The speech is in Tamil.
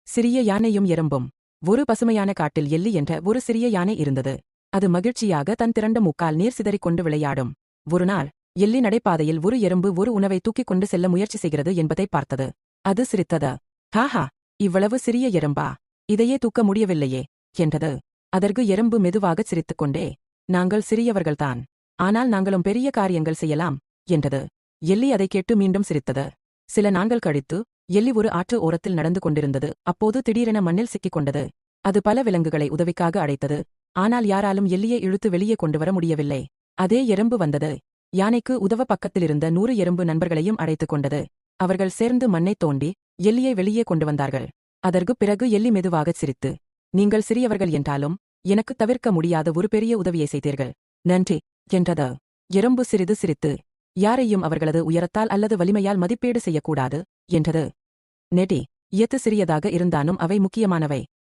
சிறிய யானையும் எறும்பும். ஒரு பசுமையான காட்டில் எல்லி என்ற ஒரு சிறிய யானை இருந்தது. அது மகிழ்ச்சியாக தன் திரண்ட முக்கால் நீர் சிதறிக் கொண்டு விளையாடும். ஒருநாள் எல்லி நடைபாதையில் ஒரு எறும்பு ஒரு உணவை தூக்கிக் கொண்டு செல்ல முயற்சி செய்கிறது என்பதை பார்த்தது. அது சிரித்தது. ஹாஹா, இவ்வளவு சிறிய எறும்பா? இதையே தூக்க முடியவில்லையே என்றது. அதற்கு எறும்பு மெதுவாகச் சிரித்துக்கொண்டே, நாங்கள் சிறியவர்கள்தான், ஆனால் நாங்களும் பெரிய காரியங்கள் செய்யலாம் என்றது. எல்லி அதைக் கேட்டு மீண்டும் சிரித்தது. சில நாட்கள் கழித்து எல்லி ஒரு ஆற்று ஓரத்தில் நடந்து கொண்டிருந்தது. அப்போது திடீரென மண்ணில் சிக்கிக் கொண்டது. அது பல விலங்குகளை உதவிக்காக அழைத்தது. ஆனால் யாராலும் எல்லியை இழுத்து வெளியே கொண்டு வர முடியவில்லை. அதே எறும்பு வந்தது. யானைக்கு உதவ பக்கத்திலிருந்த 100 எறும்பு நண்பர்களையும் அழைத்துக் கொண்டது. அவர்கள் சேர்ந்து மண்ணைத் தோண்டி எல்லியை வெளியே கொண்டு வந்தார்கள். அதற்குப் பிறகு எல்லி மெதுவாகச் சிரித்து, நீங்கள் சிறியவர்கள் என்றாலும் எனக்கு தவிர்க்க முடியாத ஒரு பெரிய உதவியை செய்தீர்கள், நன்றி என்றது. எறும்பு சிறிது சிரித்து, யாரையும் அவர்களது உயரத்தால் அல்லது வலிமையால் மதிப்பீடு செய்யக்கூடாது என்றது. நெடி, எது சிறியதாக இருந்தாலும் அவை முக்கியமானவை.